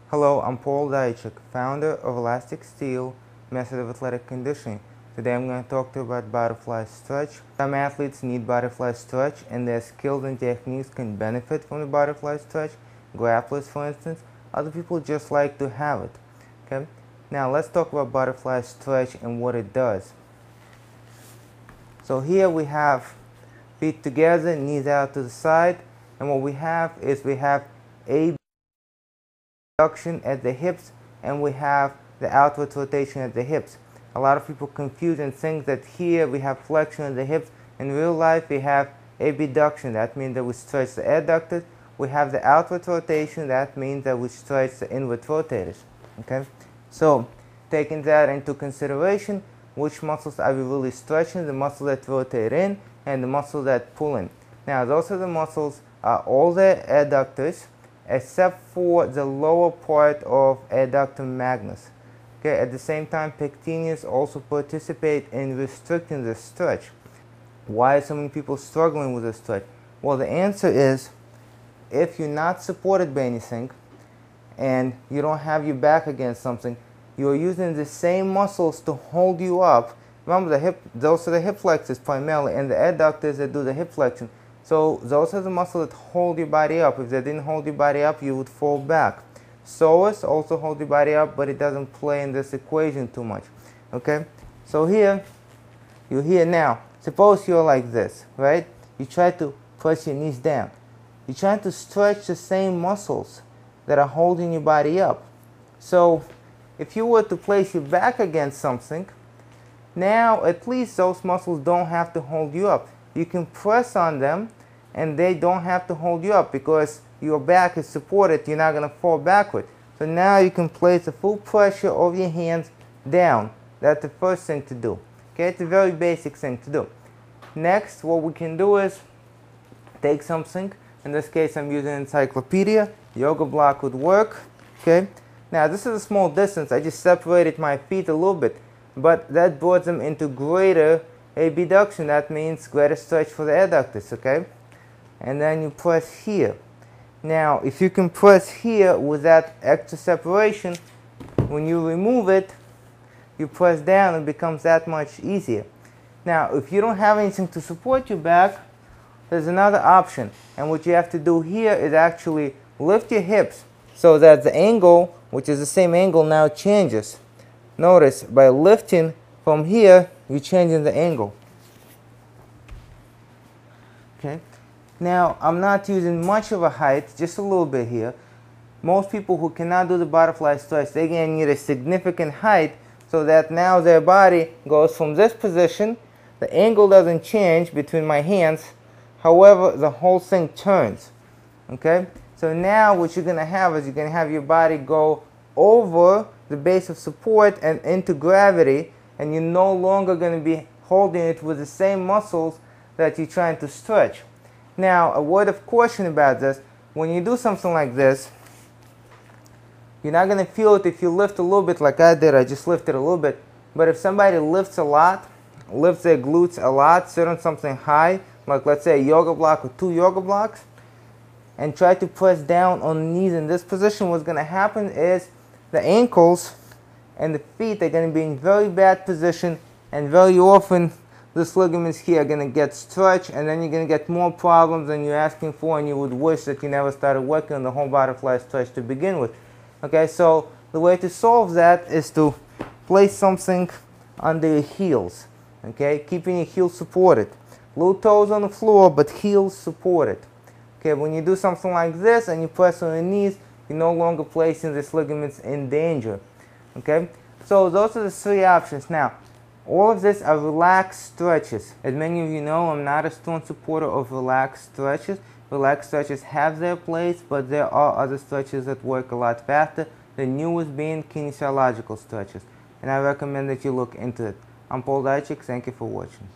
Hello, I'm Paul Dajcik, founder of Elastic Steel Method of Athletic Conditioning. Today I'm going to talk to you about butterfly stretch. Some athletes need butterfly stretch and their skills and techniques can benefit from the butterfly stretch. Grapplers, for instance. Other people just like to have it. Okay? Now let's talk about butterfly stretch and what it does. So here we have feet together, knees out to the side, and what we have is abduction at the hips, and we have the outward rotation at the hips. A lot of people confuse and think that here we have flexion at the hips. In real life we have abduction. That means that we stretch the adductors. We have the outward rotation. That means that we stretch the inward rotators. Okay? So taking that into consideration, which muscles are we really stretching? The muscles that rotate in and the muscles that pull in. Now those are the muscles, all the adductors, except for the lower part of adductor magnus. Okay, at the same time, pectineus also participate in restricting the stretch. Why are so many people struggling with the stretch? Well, the answer is, if you're not supported by anything and you don't have your back against something, you're using the same muscles to hold you up. Remember, those are the hip flexors primarily, and the adductors that do the hip flexion. So those are the muscles that hold your body up. If they didn't hold your body up, you would fall back. Psoas also hold your body up, but it doesn't play in this equation too much. Okay? So you're here now. Suppose you're like this, right? You try to press your knees down. You're trying to stretch the same muscles that are holding your body up. So if you were to place your back against something, now at least those muscles don't have to hold you up. You can press on them and they don't have to hold you up because your back is supported. You're not going to fall backward. So now you can place the full pressure of your hands down. That's the first thing to do. Okay, it's a very basic thing to do. Next, what we can do is take something. In this case, I'm using an encyclopedia. Yoga block would work. Okay. Now this is a small distance. I just separated my feet a little bit, but that brought them into greater abduction. That means greater stretch for the adductors. Okay. And then you press here. Now, if you can press here with that extra separation, when you remove it, you press down, it becomes that much easier. Now, if you don't have anything to support your back, there's another option. And what you have to do here is actually lift your hips so that the angle, which is the same angle, now changes. Notice, by lifting from here, you're changing the angle. Okay. Now, I'm not using much of a height, just a little bit here. Most people who cannot do the butterfly stretch, they're going to need a significant height so that now their body goes from this position. The angle doesn't change between my hands. However, the whole thing turns. Okay? So now what you're going to have is you're going to have your body go over the base of support and into gravity, and you're no longer going to be holding it with the same muscles that you're trying to stretch. Now, a word of caution about this: when you do something like this, you're not going to feel it if you lift a little bit like I did. I just lifted a little bit. But if somebody lifts a lot, lifts their glutes a lot, sit on something high, like let's say a yoga block or 2 yoga blocks, and try to press down on the knees in this position, what's going to happen is the ankles and the feet are going to be in very bad position, and very often these ligaments here are going to get stretched, and then you're going to get more problems than you're asking for, and you would wish that you never started working on the whole butterfly stretch to begin with. Okay, so the way to solve that is to place something under your heels. Okay, keeping your heels supported. Little toes on the floor, but heels supported. Okay, when you do something like this and you press on your knees, you're no longer placing these ligaments in danger. Okay, so those are the 3 options. Now, all of this are relaxed stretches. As many of you know, I'm not a strong supporter of relaxed stretches. Relaxed stretches have their place, but there are other stretches that work a lot faster. The newest being kinesiological stretches. And I recommend that you look into it. I'm Paul Dajcik. Thank you for watching.